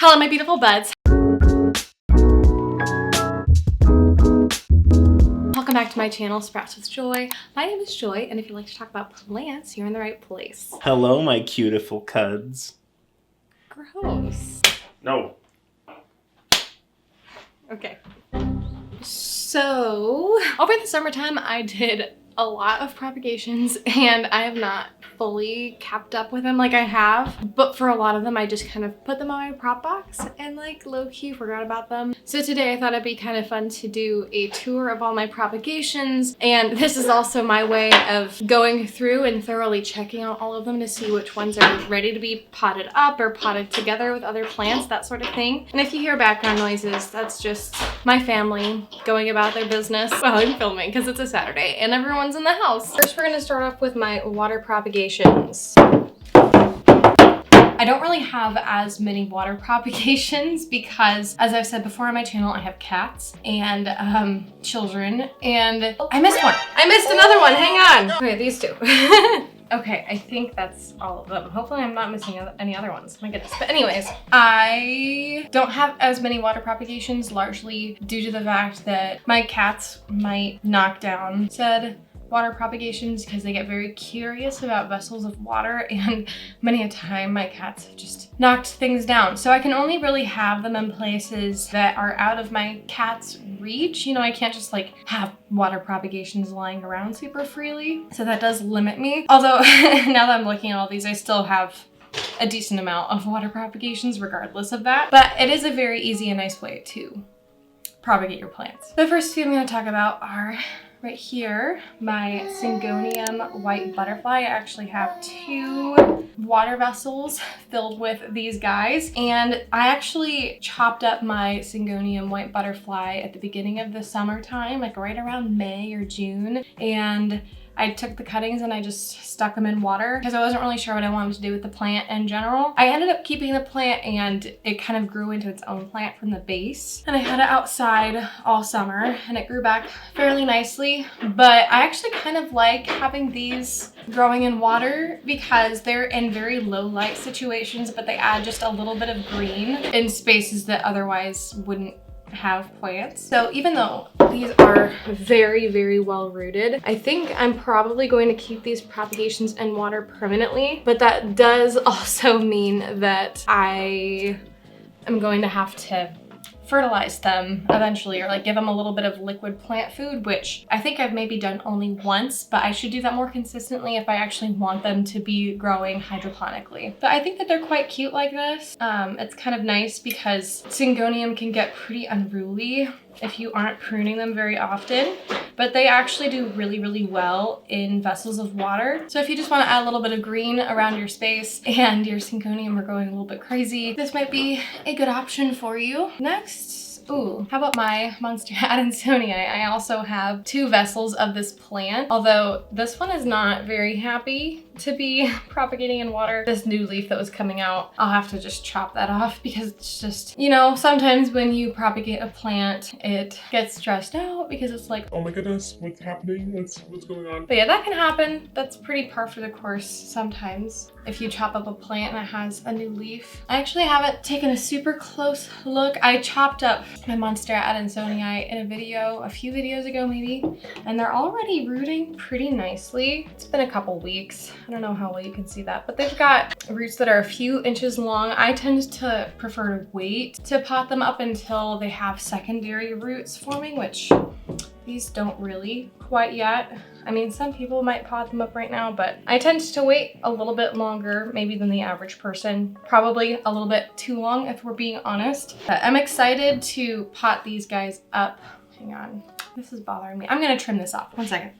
Hello, my beautiful buds. Welcome back to my channel, Sprouts with Joy. My name is Joy, and if you like to talk about plants, you're in the right place. Hello, my cutiful cuds. Gross. No. Okay. So, over the summertime, I did a lot of propagations, and I have not fully kept up with them like I have, but for a lot of them I just kind of put them on my prop box and like low-key forgot about them. So today I thought it'd be kind of fun to do a tour of all my propagations, and this is also my way of going through and thoroughly checking out all of them to see which ones are ready to be potted up or potted together with other plants, that sort of thing. And if you hear background noises, that's just my family going about their business while I'm filming because it's a Saturday and everyone's in the house. First, we're going to start off with my water propagations. I don't really have as many water propagations because, as I've said before on my channel, I have cats and children, and I missed one. I missed another one, hang on. Okay, these two. Okay, I think that's all of them. Hopefully I'm not missing any other ones. My goodness. But anyways, I don't have as many water propagations, largely due to the fact that my cats might knock down said water propagations because they get very curious about vessels of water, and many a time my cats have just knocked things down. So I can only really have them in places that are out of my cat's reach. You know, I can't just like have water propagations lying around super freely. So that does limit me. Although now that I'm looking at all these, I still have a decent amount of water propagations regardless of that. But it is a very easy and nice way to propagate your plants. The first few I'm going to talk about are right here, my Syngonium white butterfly. I actually have 2 water vessels filled with these guys, and I actually chopped up my Syngonium white butterfly at the beginning of the summertime, like right around May or June, and I took the cuttings and I just stuck them in water because I wasn't really sure what I wanted to do with the plant in general. I ended up keeping the plant and it kind of grew into its own plant from the base. And I had it outside all summer and it grew back fairly nicely. But I actually kind of like having these growing in water because they're in very low light situations, but they add just a little bit of green in spaces that otherwise wouldn't have plants. So even though these are very, very well rooted, I think I'm probably going to keep these propagations in water permanently, but that does also mean that I am going to have to fertilize them eventually, or like give them a little bit of liquid plant food, which I think I've maybe done only once, but I should do that more consistently if I actually want them to be growing hydroponically. But I think that they're quite cute like this. It's kind of nice because Syngonium can get pretty unruly if you aren't pruning them very often, but they actually do really, really well in vessels of water. So if you just want to add a little bit of green around your space and your Syngonium are going a little bit crazy, this might be a good option for you. Next, ooh, how about my Monstera Adansonii? I also have 2 vessels of this plant, although this one is not very happy to be propagating in water. This new leaf that was coming out, I'll have to just chop that off because it's just, you know, sometimes when you propagate a plant, it gets stressed out because it's like, oh my goodness, what's happening? What's going on? But yeah, that can happen. That's pretty par for the course sometimes if you chop up a plant and it has a new leaf. I actually haven't taken a super close look. I chopped up my Monstera Adansonii in a video a few videos ago maybe, and they're already rooting pretty nicely. It's been a couple weeks. I don't know how well you can see that, but they've got roots that are a few inches long. I tend to prefer to wait to pot them up until they have secondary roots forming, which these don't really quite yet. I mean, some people might pot them up right now, but I tend to wait a little bit longer maybe than the average person. Probably a little bit too long if we're being honest. But I'm excited to pot these guys up. Hang on, this is bothering me. I'm gonna trim this off, 1 second.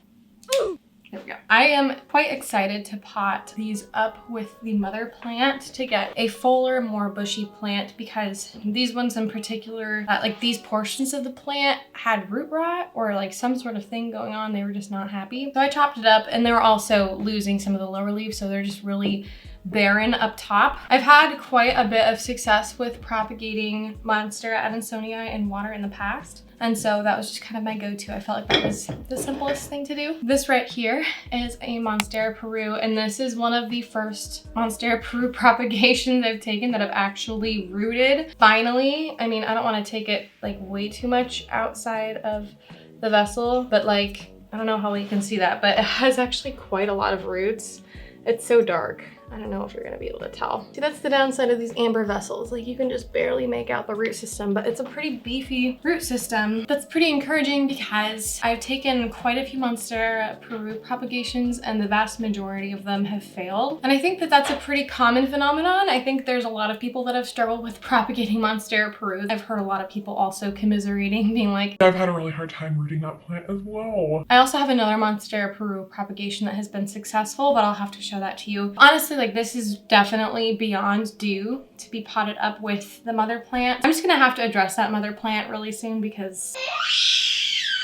There we go. I am quite excited to pot these up with the mother plant to get a fuller, more bushy plant, because these ones in particular, like these portions of the plant had root rot or like some sort of thing going on. They were just not happy. So I chopped it up, and they were also losing some of the lower leaves, so they're just really barren up top. I've had quite a bit of success with propagating Monstera adansonii in water in the past. And so that was just kind of my go-to. I felt like that was the simplest thing to do. This right here is a Monstera Peru, and this is one of the first Monstera Peru propagations I've taken that have actually rooted. Finally, I mean, I don't want to take it like way too much outside of the vessel, but like, I don't know how well you can see that, but it has actually quite a lot of roots. It's so dark. I don't know if you're gonna be able to tell. See, that's the downside of these amber vessels. Like, you can just barely make out the root system, but it's a pretty beefy root system. That's pretty encouraging because I've taken quite a few Monstera Peru propagations and the vast majority of them have failed. And I think that that's a pretty common phenomenon. I think there's a lot of people that have struggled with propagating Monstera Peru. I've heard a lot of people also commiserating, being like, I've had a really hard time rooting that plant as well. I also have another Monstera Peru propagation that has been successful, but I'll have to show that to you. Honestly, like, this is definitely beyond due to be potted up with the mother plant. I'm just gonna have to address that mother plant really soon because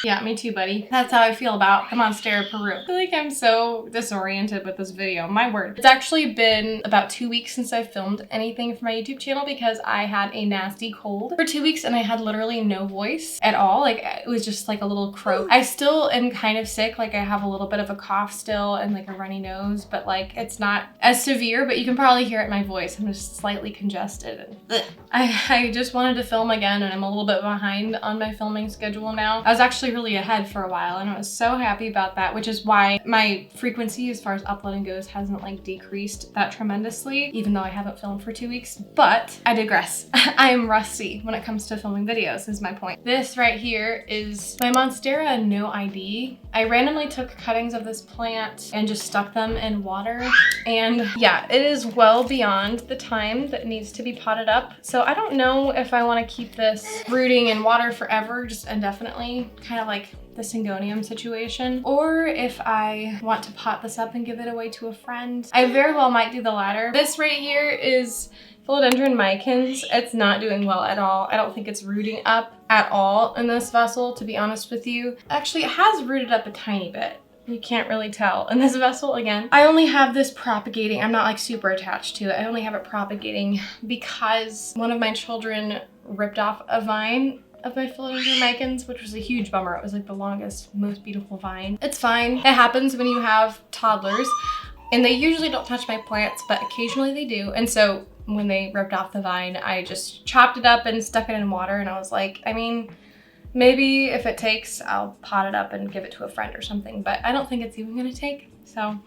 yeah, me too, buddy. That's how I feel about the Monstera Peru. I feel like I'm so disoriented with this video, my word. It's actually been about 2 weeks since I filmed anything for my YouTube channel because I had a nasty cold for 2 weeks and I had literally no voice at all. Like, it was just like a little croak. I still am kind of sick. Like, I have a little bit of a cough still and like a runny nose, but like, it's not as severe, but you can probably hear it in my voice. I'm just slightly congested. And I just wanted to film again and I'm a little bit behind on my filming schedule now. I was actually really ahead for a while and I was so happy about that, which is why my frequency as far as uploading goes hasn't like decreased that tremendously, even though I haven't filmed for 2 weeks. But I digress. I am rusty when it comes to filming videos is my point. This right here is my Monstera no ID. I randomly took cuttings of this plant and just stuck them in water, and yeah, it is well beyond the time that it needs to be potted up. So I don't know if I want to keep this rooting in water forever, just indefinitely, kind of like the Syngonium situation, or if I want to pot this up and give it away to a friend. I very well might do the latter. This right here is Philodendron micans. It's not doing well at all. I don't think it's rooting up at all in this vessel, to be honest with you. Actually, it has rooted up a tiny bit. You can't really tell. In this vessel, again, I only have this propagating. I'm not like super attached to it. I only have it propagating because one of my children ripped off a vine of my Philodendron micans, which was a huge bummer. It was like the longest, most beautiful vine. It's fine. It happens when you have toddlers, and they usually don't touch my plants, but occasionally they do. And so when they ripped off the vine, I just chopped it up and stuck it in water, and I was like, I mean, maybe if it takes, I'll pot it up and give it to a friend or something, but I don't think it's even gonna take, so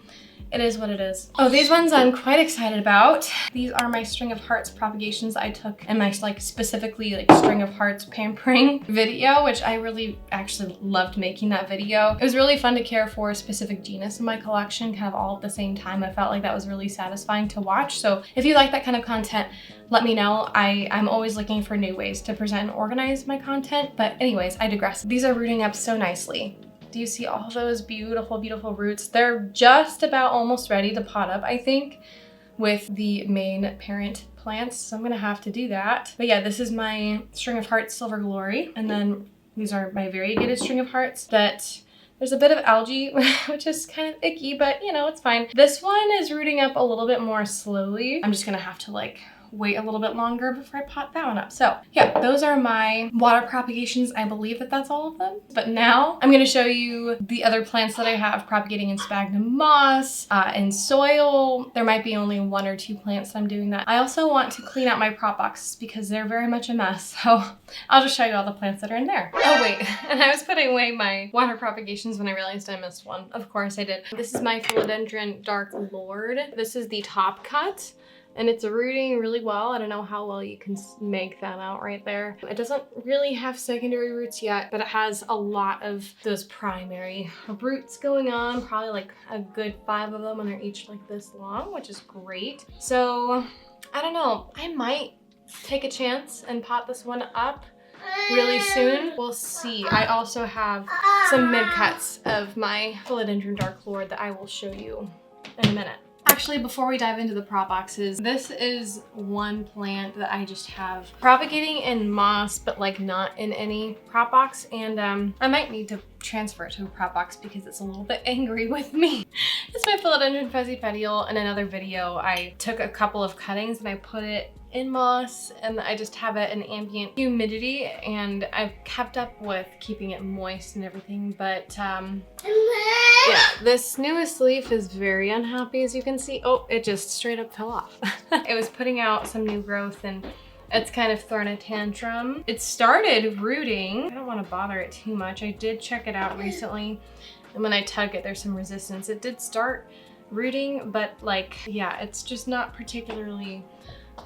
it is what it is. Oh, these ones I'm quite excited about. These are my string of hearts propagations I took in my like specifically like string of hearts pampering video, which I really actually loved making that video. It was really fun to care for a specific genus in my collection kind of all at the same time. I felt like that was really satisfying to watch. So if you like that kind of content, let me know. I'm always looking for new ways to present and organize my content. But anyways, I digress. These are rooting up so nicely. Do you see all those beautiful, beautiful roots? They're just about almost ready to pot up, I think, with the main parent plants. So I'm gonna have to do that. But yeah, this is my string of hearts, Silver Glory. And then these are my variegated string of hearts that there's a bit of algae, which is kind of icky, but you know, it's fine. This one is rooting up a little bit more slowly. I'm just gonna have to like wait a little bit longer before I pot that one up. So yeah, those are my water propagations. I believe that that's all of them. But now I'm gonna show you the other plants that I have propagating in sphagnum moss, in soil. There might be only 1 or 2 plants that I'm doing that. I also want to clean out my prop boxes because they're very much a mess. So I'll just show you all the plants that are in there. Oh wait, and I was putting away my water propagations when I realized I missed one. Of course I did. This is my Philodendron Dark Lord. This is the top cut, and it's rooting really well. I don't know how well you can make that out right there. It doesn't really have secondary roots yet, but it has a lot of those primary roots going on, probably like a good 5 of them, and they're each like this long, which is great. So I don't know, I might take a chance and pot this one up really soon. We'll see. I also have some mid cuts of my Philodendron Dark Lord that I will show you in a minute. actually, before we dive into the prop boxes, this is one plant that I just have propagating in moss, but like not in any prop box. And I might need to transfer it to a prop box because it's a little bit angry with me. It's my philodendron fuzzy petiole. In another video, I took a couple of cuttings and I put it in moss, and I just have it in ambient humidity, and I've kept up with keeping it moist and everything, but yeah, this newest leaf is very unhappy, as you can see. Oh, it just straight up fell off. It was putting out some new growth and it's kind of thrown a tantrum. It started rooting. I don't want to bother it too much. I did check it out recently, and when I tug it, there's some resistance. It did start rooting, but like, yeah, it's just not particularly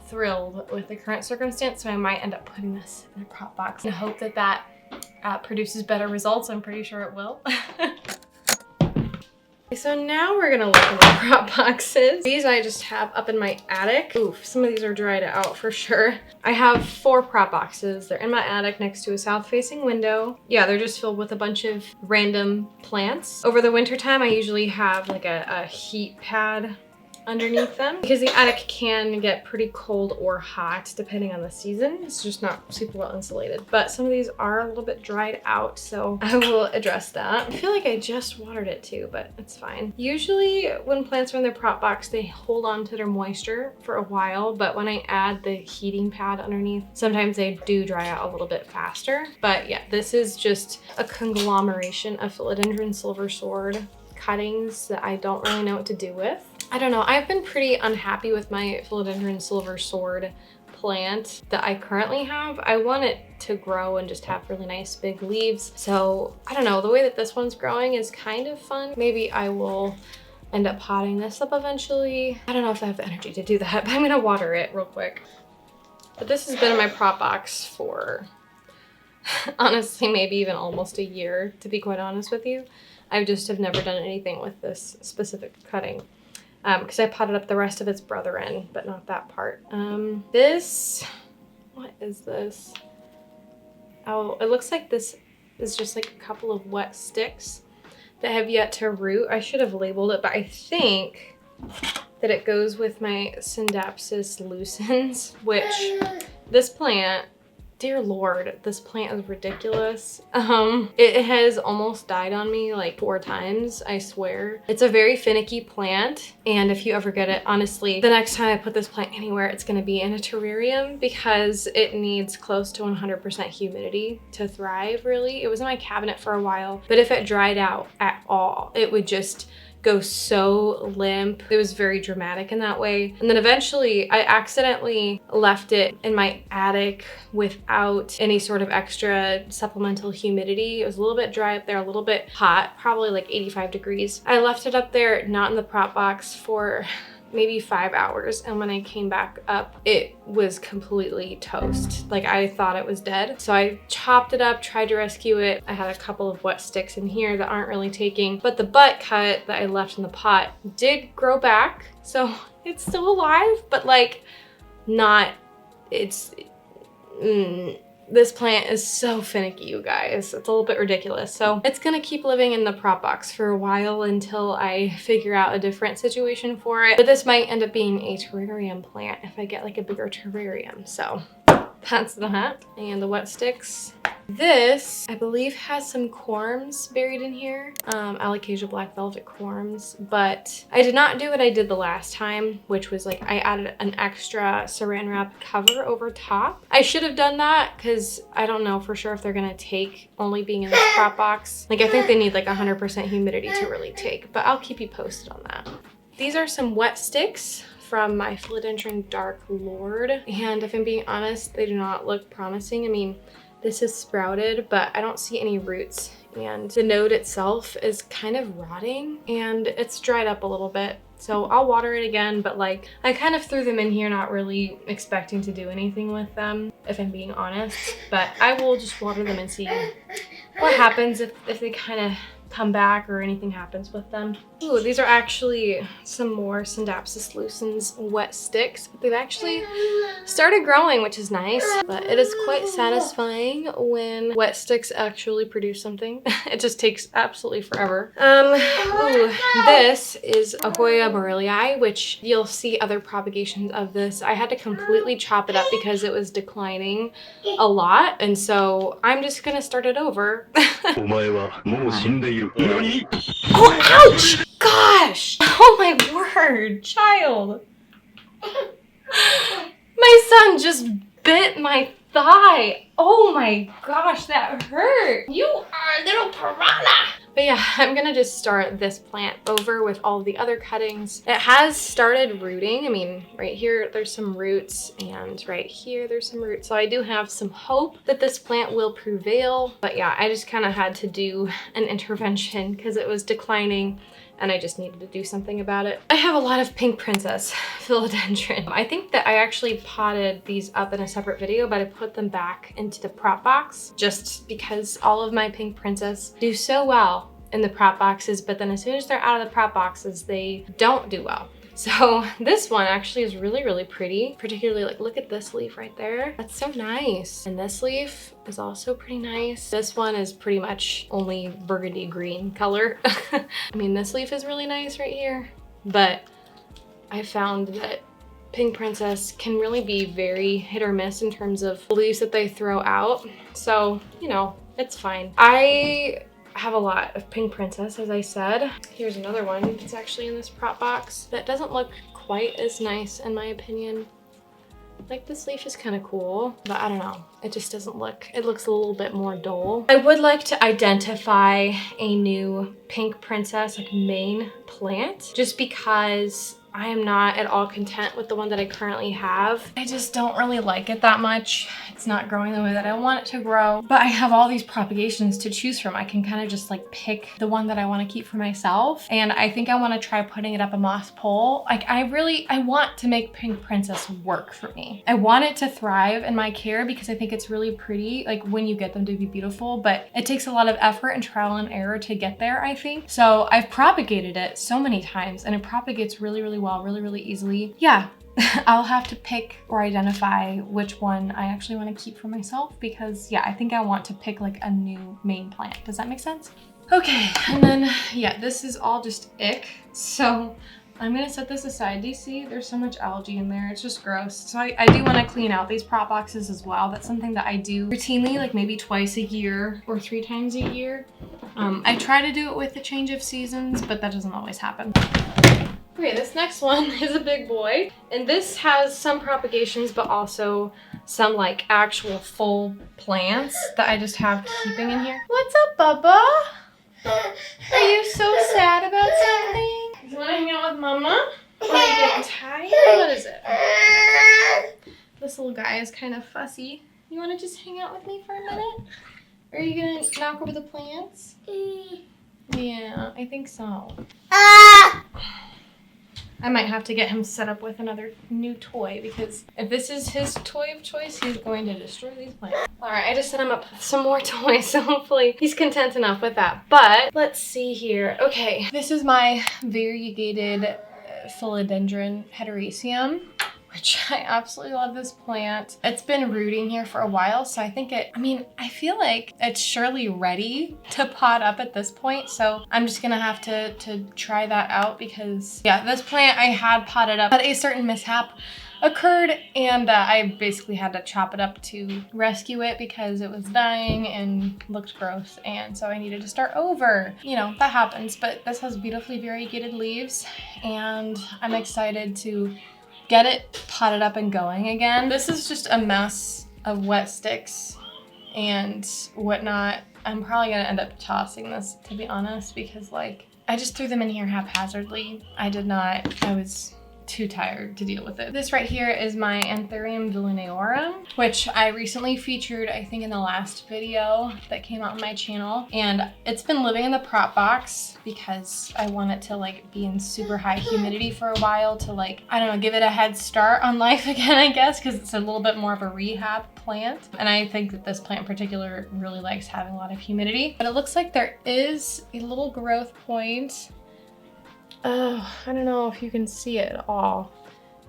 thrilled with the current circumstance, so I might end up putting this in a prop box and hope that that produces better results. I'm pretty sure it will. So now we're gonna look at the prop boxes. These I just have up in my attic. Oof, some of these are dried out for sure. I have 4 prop boxes. They're in my attic next to a south-facing window. Yeah, they're just filled with a bunch of random plants. Over the winter time, I usually have like a heat pad underneath them because the attic can get pretty cold or hot depending on the season. It's just not super well insulated, but some of these are a little bit dried out, so I will address that. I feel like I just watered it too, but it's fine. Usually when plants are in their prop box, they hold on to their moisture for a while, but when I add the heating pad underneath, sometimes they do dry out a little bit faster. But yeah, this is just a conglomeration of philodendron silver sword cuttings that I don't really know what to do with. I don't know, I've been pretty unhappy with my philodendron silver sword plant that I currently have. I want it to grow and just have really nice big leaves. So I don't know, the way that this one's growing is kind of fun. Maybe I will end up potting this up eventually. I don't know if I have the energy to do that, but I'm gonna water it real quick. But this has been in my prop box for honestly, maybe even almost a year, to be quite honest with you. I just have never done anything with this specific cutting. Because I potted up the rest of its brother in, but not that part. What is this? Oh, it looks like this is just like a couple of wet sticks that have yet to root. I should have labeled it, but I think that it goes with my Syndapsis lucens, which this plant, dear Lord, this plant is ridiculous. It has almost died on me like 4 times, I swear. It's a very finicky plant, and if you ever get it, honestly, the next time I put this plant anywhere, it's gonna be in a terrarium because it needs close to 100% humidity to thrive, really. It was in my cabinet for a while, but if it dried out at all, it would just go so limp. It was very dramatic in that way. And then eventually I accidentally left it in my attic without any sort of extra supplemental humidity. It was a little bit dry up there, a little bit hot, probably like 85 degrees. I left it up there, not in the prop box, for maybe 5 hours, and when I came back up, it was completely toast. Like, I thought it was dead. So I chopped it up, tried to rescue it. I had a couple of wet sticks in here that aren't really taking, but the butt cut that I left in the pot did grow back. So it's still alive, but like not, this plant is so finicky, you guys. It's a little bit ridiculous. So it's gonna keep living in the prop box for a while until I figure out a different situation for it. But this might end up being a terrarium plant if I get like a bigger terrarium. So that's that. And the wet sticks. This, I believe, has some corms buried in here. Alocasia black velvet corms, but I did not do what I did the last time, which was like I added an extra saran wrap cover over top. I should have done that because I don't know for sure if they're gonna take only being in this prop box. Like, I think they need like 100% humidity to really take, but I'll keep you posted on that. These are some wet sticks from my philodendron dark lord, and if I'm being honest, they do not look promising. I mean, this is sprouted, but I don't see any roots, and the node itself is kind of rotting and it's dried up a little bit. So I'll water it again, but like, I kind of threw them in here not really expecting to do anything with them, if I'm being honest. But I will just water them and see what happens if they kind of come back or anything happens with them. Ooh, these are actually some more Syndapsis lucens wet sticks, but they've actually started growing, which is nice. But it is quite satisfying when wet sticks actually produce something. It just takes absolutely forever. Ooh, this is Ahoya morellii, which you'll see other propagations of this. I had to completely chop it up because it was declining a lot, and so I'm just gonna start it over. Oh, ouch! Gosh! Oh my word, child! My son just bit my thigh. Oh my gosh, that hurt. You are a little piranha. But yeah, I'm gonna just start this plant over with all the other cuttings. It has started rooting. I mean, right here, there's some roots, and right here, there's some roots. So I do have some hope that this plant will prevail. But yeah, I just kind of had to do an intervention because it was declining and I just needed to do something about it. I have a lot of pink princess philodendron. I think that I actually potted these up in a separate video, but I put them back into the prop box just because all of my pink princess do so well in the prop boxes, but then as soon as they're out of the prop boxes, they don't do well. So this one actually is really, really pretty. Particularly, like, look at this leaf right there. That's so nice. And this leaf is also pretty nice. This one is pretty much only burgundy green color. I mean, this leaf is really nice right here, but I found that pink princess can really be very hit or miss in terms of leaves that they throw out. So, you know, it's fine. I have a lot of pink princess, as I said. Here's another one. It's actually in this prop box that doesn't look quite as nice in my opinion. Like, this leaf is kind of cool, but I don't know. It just doesn't look, it looks a little bit more dull. I would like to identify a new pink princess, like, main plant, just because I am not at all content with the one that I currently have. I just don't really like it that much. It's not growing the way that I want it to grow, but I have all these propagations to choose from. I can kind of just like pick the one that I want to keep for myself. And I think I want to try putting it up a moss pole. Like, I want to make pink princess work for me. I want it to thrive in my care because I think it's really pretty, like, when you get them to be beautiful, but it takes a lot of effort and trial and error to get there, I think. So I've propagated it so many times and it propagates really, really well, really, really easily. Yeah. I'll have to pick or identify which one I actually want to keep for myself because, yeah, I think I want to pick like a new main plant. Does that make sense? Okay, and then, yeah, this is all just ick. So I'm gonna set this aside. Do you see? There's so much algae in there. It's just gross. So I do want to clean out these prop boxes as well. That's something that I do routinely, like maybe twice a year or 3 times a year. I try to do it with the change of seasons, but that doesn't always happen. Okay, this next one is a big boy, and this has some propagations, but also some like actual full plants that I just have keeping in here. What's up, Bubba? Are you so sad about something? Do you want to hang out with Mama? Or are you getting tired? What is it? This little guy is kind of fussy. You want to just hang out with me for a minute? Or are you gonna knock over the plants? Yeah, I think so. I might have to get him set up with another new toy because if this is his toy of choice, he's going to destroy these plants. All right, I just set him up with some more toys, so hopefully he's content enough with that. But let's see here. Okay, this is my variegated philodendron heteroecium, which I absolutely love this plant. It's been rooting here for a while, so I think I feel like it's surely ready to pot up at this point, so I'm just gonna have to try that out because, yeah, this plant I had potted up, but a certain mishap occurred and I basically had to chop it up to rescue it because it was dying and looked gross, and so I needed to start over. You know, that happens, but this has beautifully variegated leaves and I'm excited to get it potted up and going again. This is just a mess of wet sticks and whatnot. I'm probably gonna end up tossing this, to be honest, because like I just threw them in here haphazardly. I was too tired to deal with it. This right here is my Anthurium villanaeorum, which I recently featured, I think in the last video that came out on my channel. And it's been living in the prop box because I want it to like be in super high humidity for a while to like, I don't know, give it a head start on life again, I guess, because it's a little bit more of a rehab plant. And I think that this plant in particular really likes having a lot of humidity. But it looks like there is a little growth point. Oh, I don't know if you can see it at all,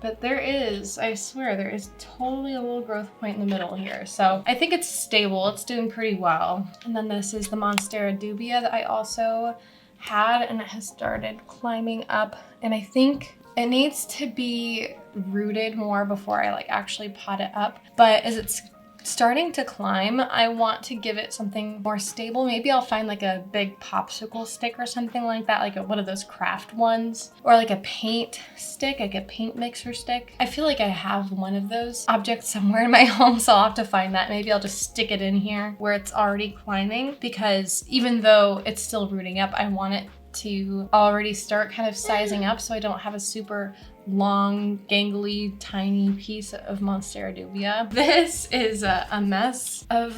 but there is, I swear, there is totally a little growth point in the middle here. So I think it's stable, it's doing pretty well. And then this is the Monstera dubia that I also had, and it has started climbing up. And I think it needs to be rooted more before I like actually pot it up. But as it's starting to climb, I want to give it something more stable. Maybe I'll find like a big popsicle stick or something like that, like one of those craft ones, or like a paint stick, like a paint mixer stick. I feel like I have one of those objects somewhere in my home, so I'll have to find that. Maybe I'll just stick it in here where it's already climbing, because even though it's still rooting up, I want it to already start kind of sizing up so I don't have a super long, gangly, tiny piece of Monstera dubia. This is a mess of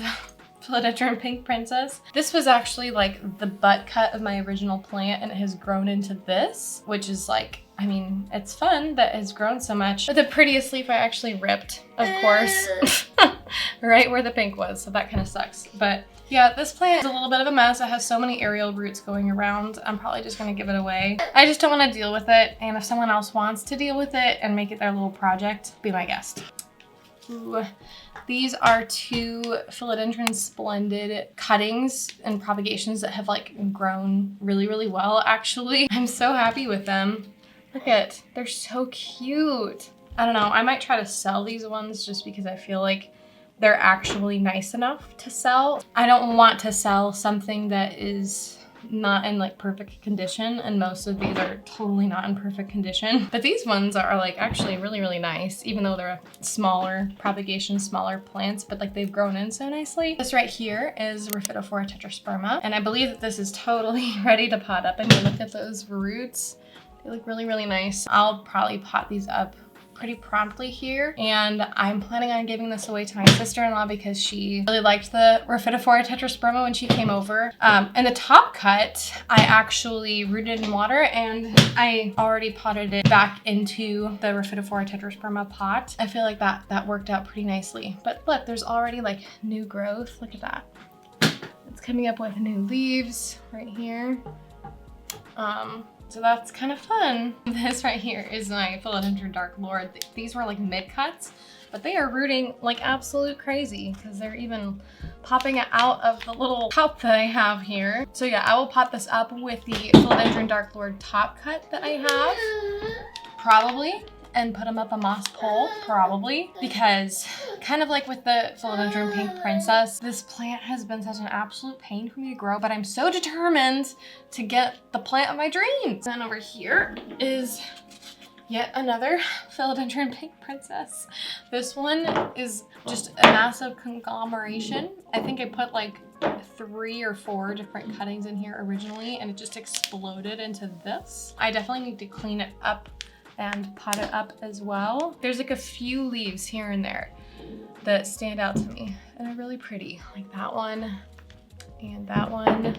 Philodendron Pink Princess. This was actually like the butt cut of my original plant, and it has grown into this, which is like, I mean, it's fun that it's grown so much. But the prettiest leaf I actually ripped, of course, right where the pink was, so that kind of sucks. But yeah, this plant is a little bit of a mess. It has so many aerial roots going around. I'm probably just gonna give it away. I just don't wanna deal with it, and if someone else wants to deal with it and make it their little project, be my guest. Ooh. These are two Philodendron Splendid cuttings and propagations that have like grown really, really well, actually. I'm so happy with them. Look at, they're so cute. I don't know, I might try to sell these ones just because I feel like they're actually nice enough to sell. I don't want to sell something that is not in like perfect condition, and most of these are totally not in perfect condition. But these ones are like actually really, really nice, even though they're smaller propagation, smaller plants, but like they've grown in so nicely. This right here is Rhaphidophora tetrasperma, and I believe that this is totally ready to pot up. I mean, look at those roots. They look really, really nice. I'll probably pot these up pretty promptly here, and I'm planning on giving this away to my sister-in-law because she really liked the Rhaphidophora tetrasperma when she came over. And the top cut I actually rooted in water, and I already potted it back into the Rhaphidophora tetrasperma pot. I feel like that worked out pretty nicely. But look, there's already like new growth. Look at that. It's coming up with new leaves right here. So that's kind of fun. This right here is my Philodendron Dark Lord. These were like mid cuts, but they are rooting like absolute crazy because they're even popping out of the little cup that I have here. So yeah, I will pot this up with the Philodendron Dark Lord top cut that I have, probably, and put them up a moss pole, probably, because kind of like with the Philodendron Pink Princess, this plant has been such an absolute pain for me to grow, but I'm so determined to get the plant of my dreams. And over here is yet another Philodendron Pink Princess. This one is just a massive conglomeration. I think I put like 3 or 4 different cuttings in here originally, and it just exploded into this. I definitely need to clean it up and pot it up as well. There's like a few leaves here and there that stand out to me and are really pretty, like that one and that one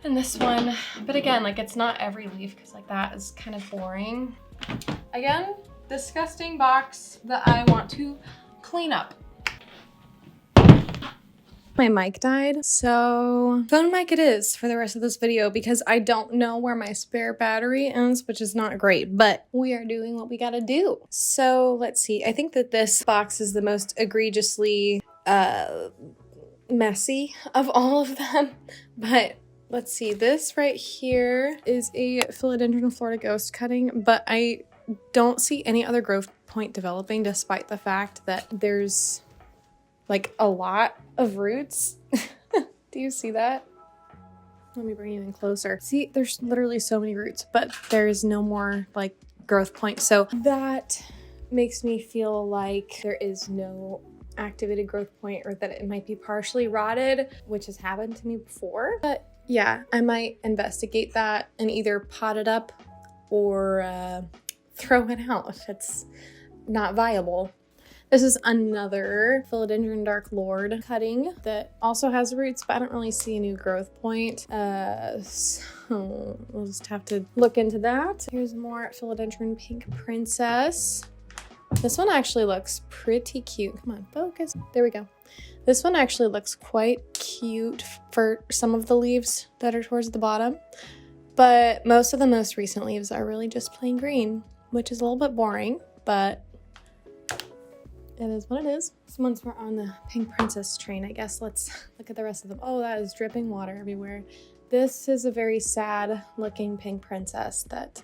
and this one. But again, like it's not every leaf because like that is kind of boring. Again, disgusting box that I want to clean up. My mic died, so phone mic it is for the rest of this video because I don't know where my spare battery is, which is not great, but we are doing what we gotta do. So let's see. I think that this box is the most egregiously messy of all of them, but let's see. This right here is a Philodendron Florida Ghost cutting, but I don't see any other growth point developing despite the fact that there's like a lot of roots. Do you see that? Let me bring you in closer. See, there's literally so many roots, but there's no more like growth point. So that makes me feel like there is no activated growth point, or that it might be partially rotted, which has happened to me before. But yeah, I might investigate that and either pot it up or throw it out. It's not viable. This is another Philodendron Dark Lord cutting that also has roots, but I don't really see a new growth point. So we'll just have to look into that. Here's more Philodendron Pink Princess. This one actually looks pretty cute. Come on, focus. There we go. This one actually looks quite cute for some of the leaves that are towards the bottom, but most of the most recent leaves are really just plain green, which is a little bit boring, but it is what it is. So once we're on the Pink Princess train, I guess let's look at the rest of them. Oh, that is dripping water everywhere. This is a very sad looking Pink Princess that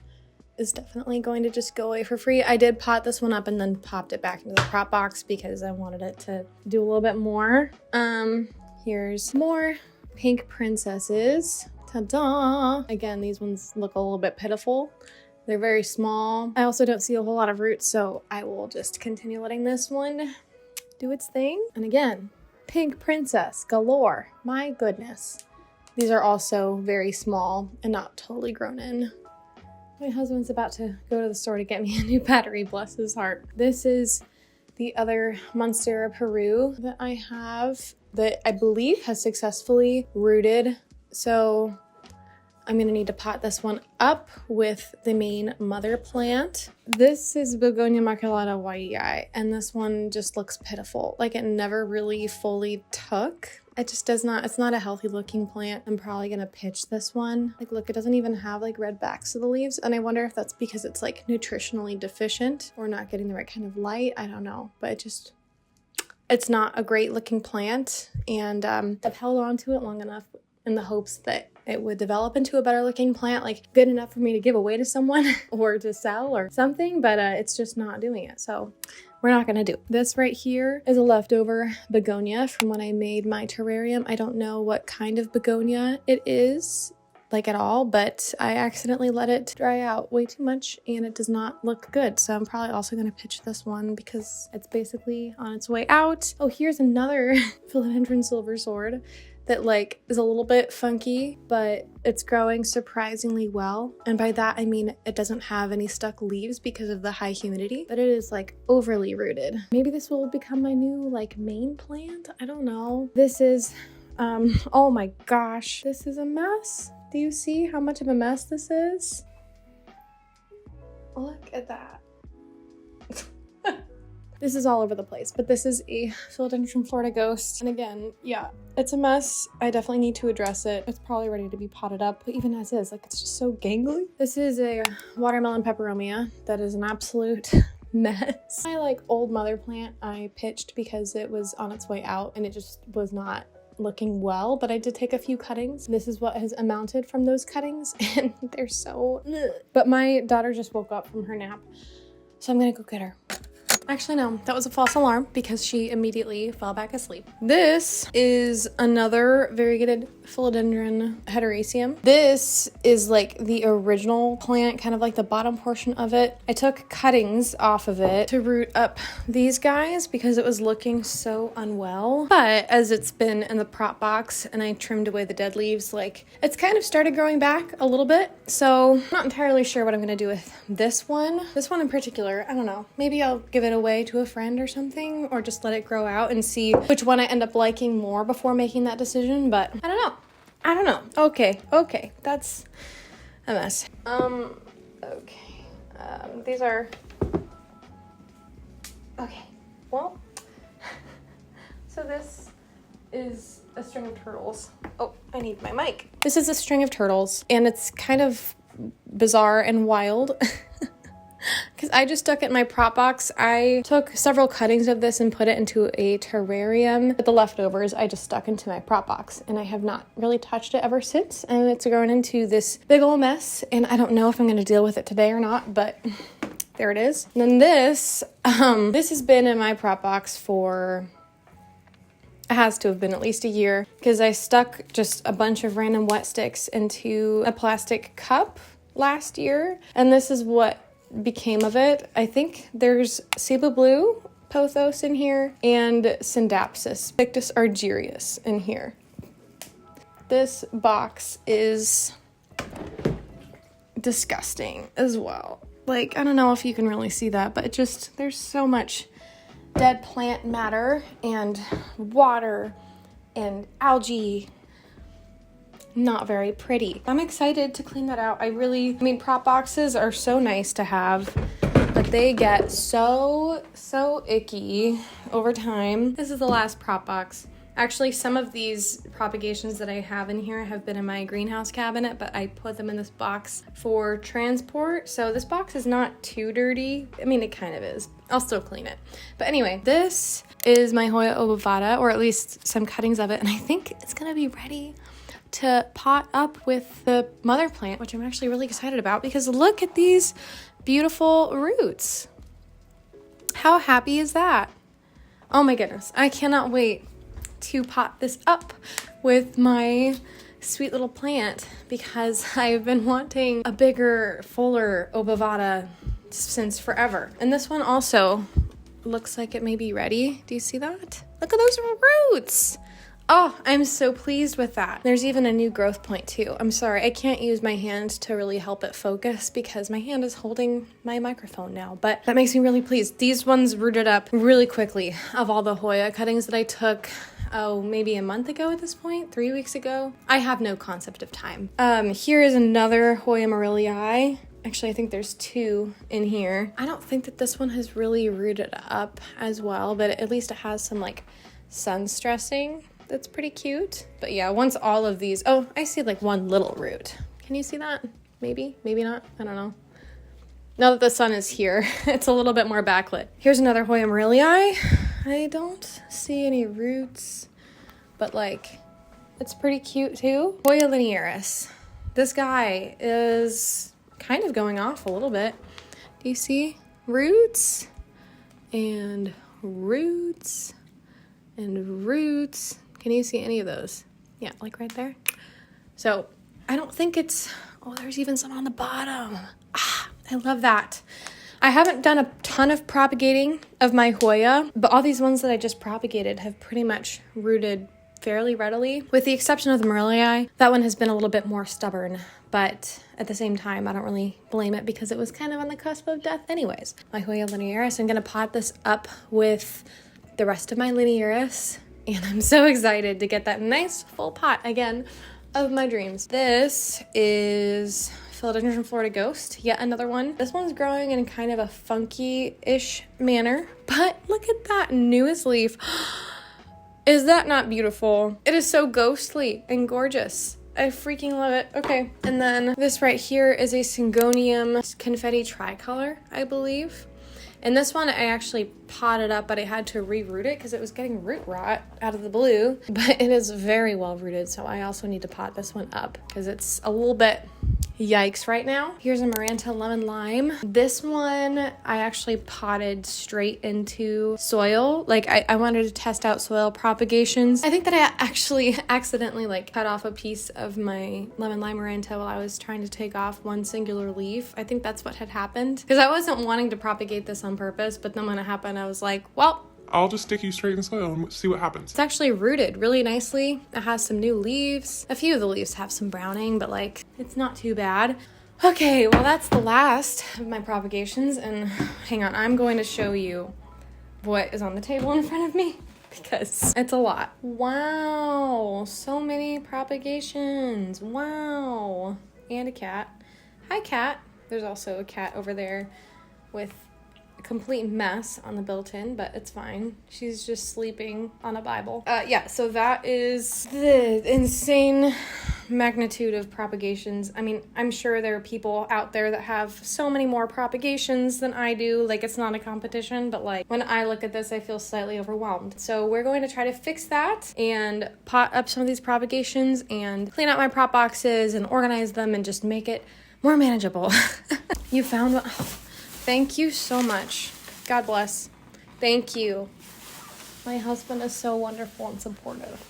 is definitely going to just go away for free. I did pot this one up and then popped it back into the prop box because I wanted it to do a little bit more. Here's more Pink Princesses. Ta-da! Again, these ones look a little bit pitiful. They're very small. I also don't see a whole lot of roots, so I will just continue letting this one do its thing. And again, Pink Princess galore. My goodness. These are also very small and not totally grown in. My husband's about to go to the store to get me a new battery, bless his heart. This is the other Monstera Peru that I have that I believe has successfully rooted. So I'm gonna need to pot this one up with the main mother plant. This is Begonia maculata Waii, and this one just looks pitiful. Like it never really fully took. It just does not, it's not a healthy looking plant. I'm probably gonna pitch this one. Like look, it doesn't even have like red backs to the leaves. And I wonder if that's because it's like nutritionally deficient or not getting the right kind of light. I don't know, but it's not a great looking plant. And I've held on to it long enough in the hopes that it would develop into a better looking plant, like good enough for me to give away to someone or to sell or something, but it's just not doing it. So we're not gonna do it. This right here is a leftover begonia from when I made my terrarium. I don't know what kind of begonia it is, like at all, but I accidentally let it dry out way too much and it does not look good. So I'm probably also gonna pitch this one because it's basically on its way out. Oh, here's another Philodendron Silver Sword that like is a little bit funky, but it's growing surprisingly well. And by that, I mean, it doesn't have any stuck leaves because of the high humidity, but it is like overly rooted. Maybe this will become my new like main plant. I don't know. This is, oh my gosh, this is a mess. Do you see how much of a mess this is? Look at that. This is all over the place, but this is a Philodendron Florida Ghost. And again, yeah, it's a mess. I definitely need to address it. It's probably ready to be potted up, but even as is, like it's just so gangly. This is a watermelon peperomia that is an absolute mess. My like old mother plant I pitched because it was on its way out and it just was not looking well, but I did take a few cuttings. This is what has amounted from those cuttings and they're so ugh. But my daughter just woke up from her nap, so I'm gonna go get her. Actually, no, that was a false alarm because she immediately fell back asleep. This is another variegated Philodendron Heteroecium. This is like the original plant, kind of like the bottom portion of it. I took cuttings off of it to root up these guys because it was looking so unwell. But as it's been in the prop box and I trimmed away the dead leaves, like it's kind of started growing back a little bit. So I'm not entirely sure what I'm gonna do with this one. This one in particular, I don't know. Maybe I'll give it away to a friend or something, or just let it grow out and see which one I end up liking more before making that decision, but I don't know. Okay, that's a mess. Okay, these are, okay, well, so this is a string of turtles. Oh, I need my mic. This is a string of turtles, and it's kind of bizarre and wild. Because I just stuck it in my prop box. I took several cuttings of this and put it into a terrarium. But the leftovers I just stuck into my prop box and I have not really touched it ever since. And it's grown into this big old mess. And I don't know if I'm going to deal with it today or not, but there it is. And then this has been in my prop box for, it has to have been at least a year, because I stuck just a bunch of random wet sticks into a plastic cup last year. And this is what became of it. I think there's Cebu Blue Pothos in here and Syndapsis Pictus Argyrius in here. This box is disgusting as well. Like, I don't know if you can really see that, but it just, there's so much dead plant matter and water and algae. Not very pretty. I'm excited to clean that out. I mean, prop boxes are so nice to have, but they get so icky over time. This is the last prop box. Actually, some of these propagations that I have in here have been in my greenhouse cabinet, but I put them in this box for transport. So this box is not too dirty. I mean, it kind of is. I'll still clean it. But anyway, this is my Hoya obovata, or at least some cuttings of it. And I think it's gonna be ready to pot up with the mother plant, which I'm actually really excited about because look at these beautiful roots. How happy is that? Oh my goodness. I cannot wait to pot this up with my sweet little plant because I've been wanting a bigger, fuller obovata since forever. And this one also looks like it may be ready. Do you see that? Look at those roots. Oh, I'm so pleased with that. There's even a new growth point too. I'm sorry, I can't use my hand to really help it focus because my hand is holding my microphone now, but that makes me really pleased. These ones rooted up really quickly of all the Hoya cuttings that I took, maybe a month ago at this point, 3 weeks ago. I have no concept of time. Here is another Hoya morellii. Actually, I think there's two in here. I don't think that this one has really rooted up as well, but at least it has some like sun stressing. That's pretty cute. But yeah, once all of these, oh, I see like one little root. Can you see that? Maybe not. I don't know. Now that the sun is here, it's a little bit more backlit. Here's another Hoya morellii. I don't see any roots, but like, it's pretty cute too. Hoya linearis. This guy is kind of going off a little bit. Do you see roots and roots and roots? Can you see any of those? Yeah, like right there. So I don't think it's, oh, there's even some on the bottom. I love that. I haven't done a ton of propagating of my Hoya, but all these ones that I just propagated have pretty much rooted fairly readily, with the exception of the morellii. That one has been a little bit more stubborn, but at the same time, I don't really blame it because it was kind of on the cusp of death anyways. My Hoya linearis, I'm gonna pot this up with the rest of my linearis, and I'm so excited to get that nice full pot again of my dreams. This is Philodendron Florida Ghost, yet another one. This one's growing in kind of a funky-ish manner, but look at that newest leaf. Is that not beautiful? It is so ghostly and gorgeous. I freaking love it. Okay, and then this right here is a Syngonium confetti tricolor, I believe. And this one I actually potted up, but I had to reroot it because it was getting root rot out of the blue. But it is very well rooted, so I also need to pot this one up because it's a little bit yikes right now. Here's a Maranta lemon lime. This one I actually potted straight into soil. Like I wanted to test out soil propagations. I think that I actually accidentally like cut off a piece of my lemon lime Maranta while I was trying to take off one singular leaf. I think that's what had happened because I wasn't wanting to propagate this on purpose, but then when it happened I was like, well, I'll just stick you straight in the soil and see what happens. it's actually rooted really nicely. It has some new leaves. A few of the leaves have some browning, but like, it's not too bad. Okay, well that's the last of my propagations, and hang on, I'm going to show you what is on the table in front of me because it's a lot. Wow, so many propagations. Wow. And a cat. Hi, cat. There's also a cat over there with a complete mess on the built-in, but it's fine. She's just sleeping on a Bible. Yeah, so that is the insane magnitude of propagations. I mean, I'm sure there are people out there that have so many more propagations than I do. Like, it's not a competition, but like, when I look at this, I feel slightly overwhelmed. So we're going to try to fix that and pot up some of these propagations and clean out my prop boxes and organize them and just make it more manageable. You found one. Oh, thank you so much. God bless. Thank you. My husband is so wonderful and supportive.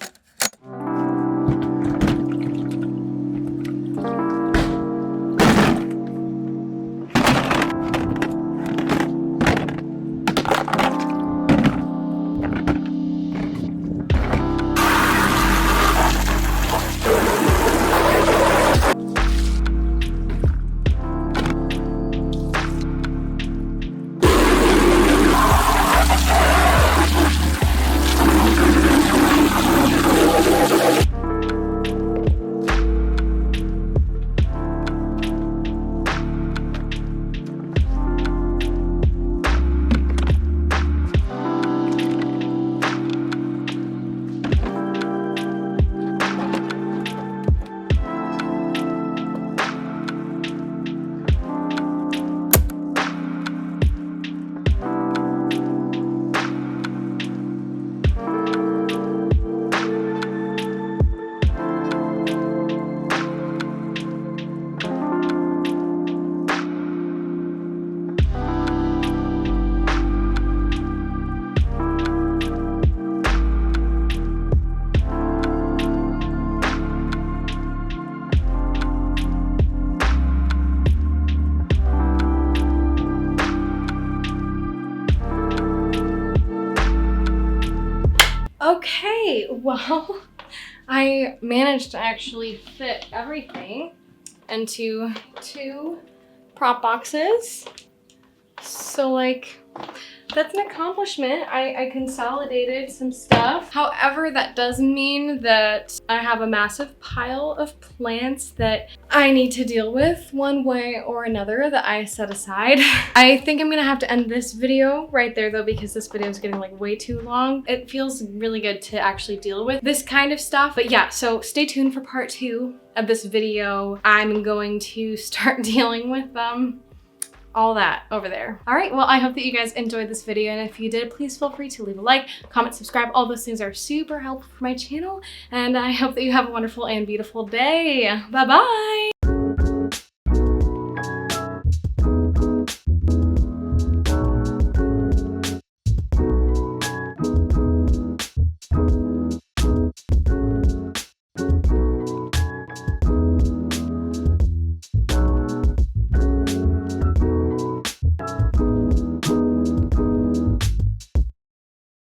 Okay, well, I managed to actually fit everything into 2 prop boxes. So like, that's an accomplishment. I consolidated some stuff. However, that does mean that I have a massive pile of plants that I need to deal with one way or another that I set aside. I think I'm gonna have to end this video right there though, because this video is getting like way too long. It feels really good to actually deal with this kind of stuff. But yeah, so stay tuned for part 2 of this video. I'm going to start dealing with all that over there. All right, well, I hope that you guys enjoyed this video, and if you did, please feel free to leave a like, comment, subscribe. All those things are super helpful for my channel, and I hope that you have a wonderful and beautiful day. Bye-bye.